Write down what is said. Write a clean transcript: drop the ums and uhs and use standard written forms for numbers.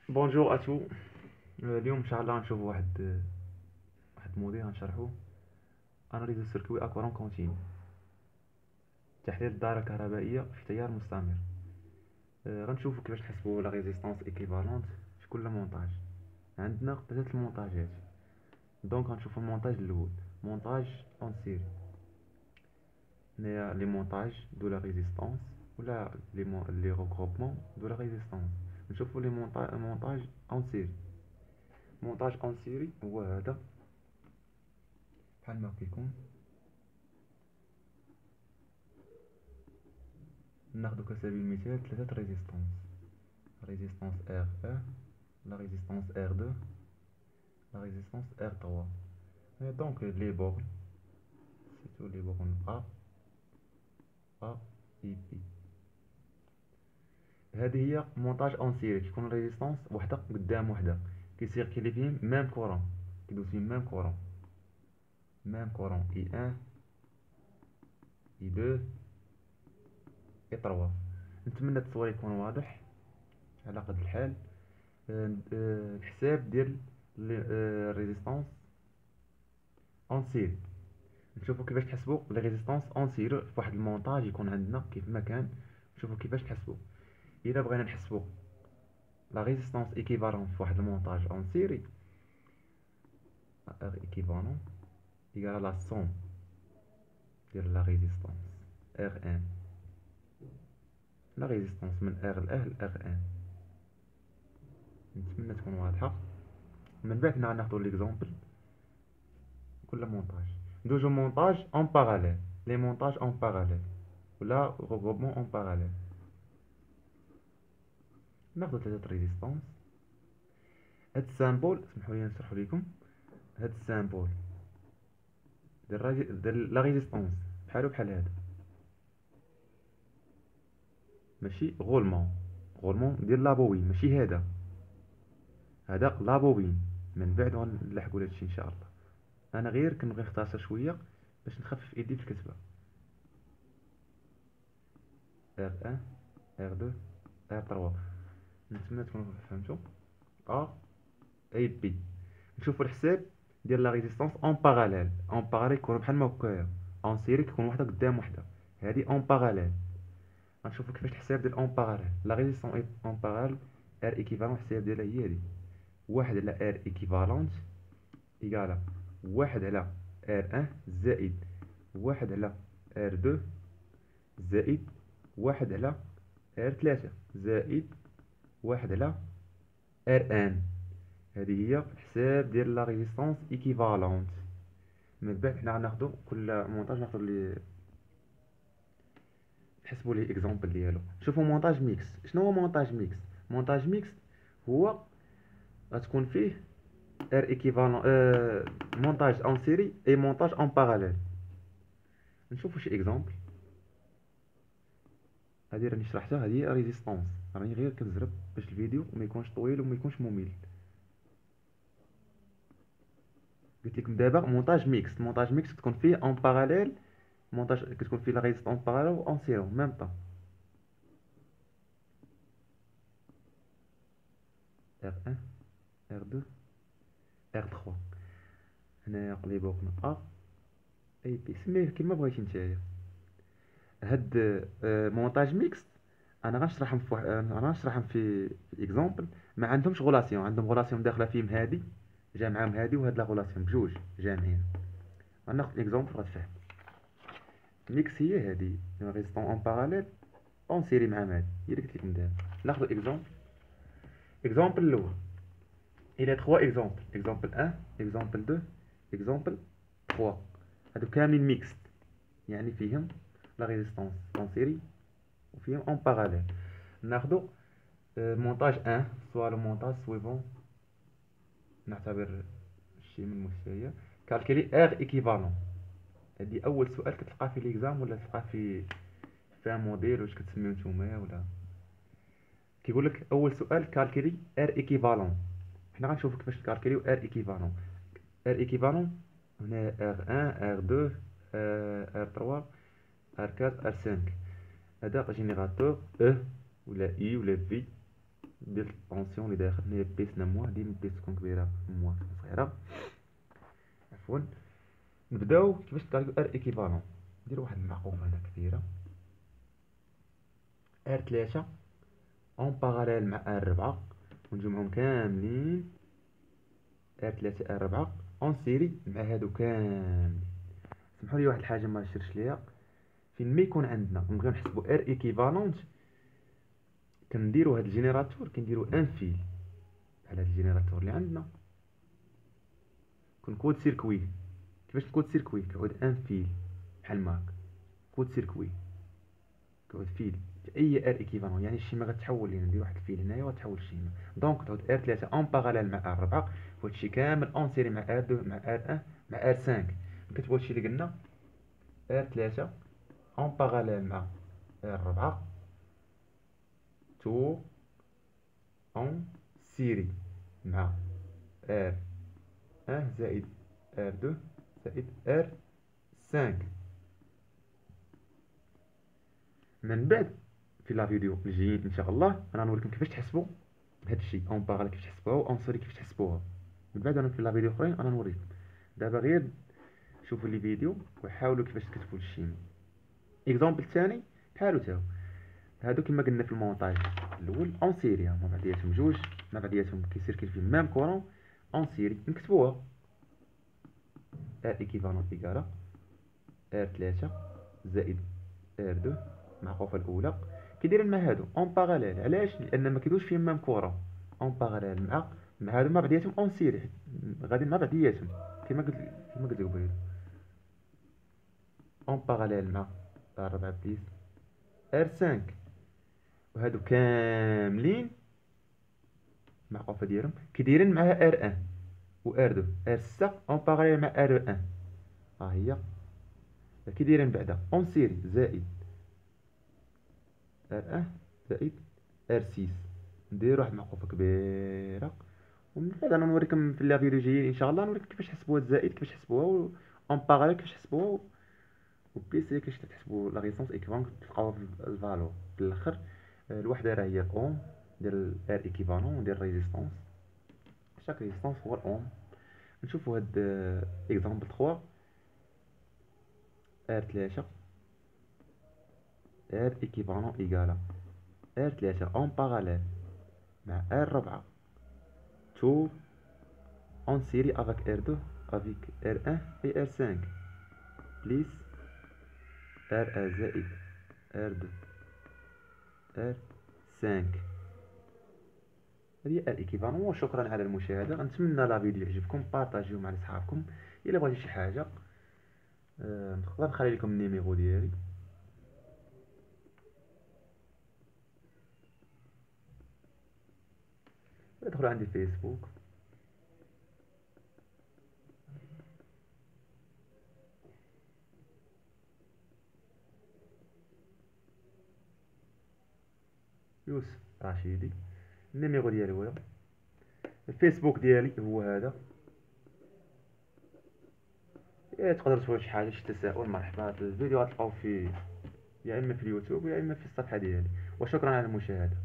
بونجور اتو. اليوم ان شاء الله نشوف واحد الموديل غنشرحوه. اناليز السيركوي اكورون كونتينيو، تحليل الدائره الكهربائيه في تيار مستمر. غنشوفوا كيفاش نحسبوا لا ريزيستانس ايكيفالونت في كل مونتاج. عندنا ثلاثه المونتاجات، دونك غنشوفوا المونتاج الاول، مونتاج اون سيري. هنايا لي مونتاج دو لا ريزيستانس ولا لي ريغروبمون دو لا ريزيستانس. نشوفوا لي مونتاج اون سيري. مونتاج اون سيري هو هذا، بحال ما كيكون. ناخدو كسبيل المثال ثلاثة ريزيستانس، ريزيستانس ار 1، لا ريزيستانس ار 2، لا ريزيستانس ار 3. دونك لي بورن سيتو لي بورن ا اي بي. هذه هي مونتاج اون سيري، كيكون ريزيستانس وحده قدام وحده، كيسيركيلي فيهم ميم كورون، كيدوز فيهم ميم كورون، ميم كورون اي 1 اي 2 اي 3. نتمنى التصوير يكون واضح على قد الحال. الحساب ديال الريزيستانس اون سيري، نشوفوا كيفاش تحسبوا لي ريزيستانس اون سيري في واحد المونتاج يكون عندنا كيف ما كان. نشوفوا كيفاش تحسبوا. الا بغينا نحسبوا لا ريزيستانس ايكيفالون في واحد المونتاج اون سيري، ار ايكيفالون ايكال لا سوم ديال لا ريزيستانس ار ان، لا ريزيستانس من ار ل ار ان. نتمنى تكون واضحه. من بعد ناخذ ليكزامبل كل مونتاج. ندوزو مونتاج اون باراليل، لي مونتاج اون باراليل ولا regroupement اون باراليل. ناخذ ثلاثه ريزيستانس. هاد السامبول اسمحوا لي نشرحو لكم. هاد السامبول ديال لا ريزيستانس بحالو بحال هذا، ماشي غولمون، غولمون ديال لابوبين ماشي هذا، هذا لابوبين. من بعد غنلحقوا لهادشي ان شاء الله. انا غير كنبغي نختصر شويه باش نخفف ايدي في الكتابه. R1 R2 R3. نتمنى تكونوا فهمتوا. ا اي بي. نشوفوا الحساب ديال لا ريزيستانس اون باراليل. اون باراليل كيكونوا بحال ما هكايا، اون سيري كيكون وحده قدام وحده. هذه اون باراليل. غنشوفوا كيفاش الحساب ديال اون باراليل. لا ريزيستانس اون باراليل ار ايكيفالون، الحساب ديالها هي هذه، واحد على ار ايكيفالونت ايكالا واحد على ار ان زائد واحد على ار 2 زائد واحد على ار 3 زائد واحد على ار ان. هذه هي الحساب ديال لا ريزيستانس ايكيفالونت. من بعد حنا غناخدو كل مونتاج ناخدو لي نحسبوا ليه اكزامبل ديالو. شوفوا مونتاج ميكس. شنو هو مونتاج ميكس؟ مونتاج ميكس هو غتكون فيه ار ايكيفالون مونتاج اون سيري اي مونتاج اون باراليل. نشوفوا شي اكزامبل. هذه راني شرحتها، هذه ريزيستانس، راني غير كنزرب باش الفيديو ما يكونش طويل وما يكونش ممل. قلت لكم دابا مونتاج ميكس. مونتاج ميكس كتكون فيه اون باراليل، مونتاج كتكون فيه لا ريزيستانس باراليل و اون سيري ميم طون. R1 R2 R3. هنايا قليبو قلنا ا اي بي، سميه كيما بغيتي نتايا. هاد مونتاج ميكس انا غنشرحهم في انا غنشرحهم في اكزامبل. ما عندهمش غولاسيون، عندهم غولاسيون داخله فيهم هادي جا معاهم هادي، وهاد لا غولاسيون بجوج جامعين. غناخد اكزامبل غتفهم. ميكس هي هادي ريزيستون اون باراليل اون سيري مع هادي، هي اللي قلت لكم دابا. ناخدو اكزامبل. اكزامبل الاول il y a 3 exemples. Exemple 1, exemple 2, exemple 3. هادو كاملين ميكست، يعني فيهم لا ريزيستانس اون سيري وفيهم اون باراليل. ناخدو مونتاج 1 سوا لو مونتاج سويفون. نعتبر شي من مستوية كالكولي ار ايكيفالون. هادي اول سؤال كتلقاه في ليكزام ولا تلقاه في ان موديل واش كتسميو نتوما، ولا كيقول لك اول سؤال كالكولي ار ايكيفالون. حنا غنشوفو كيفاش نكالكوليو ار ايكيفالون. ار ايكيفالون هنا R1 R2 R3 R4 R5. هذا جينيراتور E ولا I ولا V ديال الطونسيون اللي داخل. هنايا بيسنا موا، ديما بيس تكون كبيره موا صغيره، عفوا. نبداو كيفاش نكالكو ار ايكيفالون. ندير واحد المعقوفه هنا كبيره، ار 3 اون باراليل مع ار 4، ونجمعهم كاملين ار 3 ار 4 اون سيري مع هادو كاملين. سمحوا لي واحد الحاجه ما شرتش ليها، فين ما يكون عندنا نبغيو نحسبوا ار ايكيفالونت، كنديروا هاد الجينيراتور كنديروا ان فيل على هاد الجينيراتور اللي عندنا، كنكود سيركوي. كيفاش نكود سيركوي؟ كنعود ان فيل بحال ما هكا، كود سيركوي كود فيل في اي ار ايكيفالون، يعني الشيما غتحول لينا. ندير واحد الفيل هنايا وغتحول الشيما، دونك تعود ار 3 اون باراليل مع ار 4، وهادشي كامل اون سيري مع ار 2 مع ار 1 مع ار 5. كتبوا هادشي اللي قلنا، ار 3 اون باراليل مع ار 4 2 اون سيري مع ار 1 زائد ار 2 زائد ار 5. من بعد في لا فيديو الجايين ان شاء الله انا نوريكم كيفاش تحسبوا هادشي اون باراليل، كيفاش تحسبوها اون سيري كيفاش تحسبوها. من بعد انا في لا فيديو اخرين انا نوريكم. دابا غير شوفوا لي فيديو وحاولوا كيفاش تكتبوا الشيما. اكزامبل ثاني بحالو تاهو، هادو كما قلنا في المونطاج الاول اون سيري، هما بعضياتهم جوج مع بعضياتهم كيسيركل في ميم كورون اون سيري. نكتبوها ار ايكيفالون ايكالا ار 3 زائد ار 2 معقوفه الاولى كيدايرين مع هادو اون باراليل. علاش؟ لان ما كيدوش فيهم ميم كورون، اون باراليل مع هادو مع بعضياتهم اون سيري، غادي مع بعضياتهم كما قلت لكم قبيله. اون باراليل مع ار 4 بليس ار 5، وهادو كاملين معقوفه ديالهم كيدايرين معها ار 1 و ار 2 ار 6 اون باراليل مع ار 1. ها هي كيدايرين بعدا اون سيري زائد ار 1 زائد ار 6. ندير واحد المعقوفه كبيره، ومن بعد انا نوريكم في لا فيديو جايين ان شاء الله، نوريكم كيفاش تحسبوها الزائد، كيفاش تحسبوها اون باراليل، كيفاش تحسبوها وبليس كيفاش تحسبوا لا ريزونس ايكيفالون تلقاوها في الفالور في الاخر. الوحده راه هي الاوم ديال ار ايكيفالون ديال ريزيستونس، شاك ريزيستونس هو الاوم. نشوفوا هاد اكزامبل 3 ار 3 ار ايكيفالون ايكالا ار 3 اون باراليل مع ار 4 2 en série avec R2 avec R1 et R5 plus R1 زائد R2 R5. هذه الإيكيفالون. وشكرا على المشاهدة، نتمنى لا فيديو يعجبكم، بارطاجيو مع صحابكم. إلا بغيتي شي حاجة نقدر نخلي لكم النيميرو ديالي. ادخلوا عندي فيسبوك، يوسف رشيدي، النيميرو ديالي هو الفيسبوك ديالي هو هذا. تقدروا تسولوا شي حاجه، شي تساؤل، مرحبا. الفيديو غتلقاو فيه يا اما في اليوتيوب يا اما في الصفحه ديالي. وشكرا على المشاهده.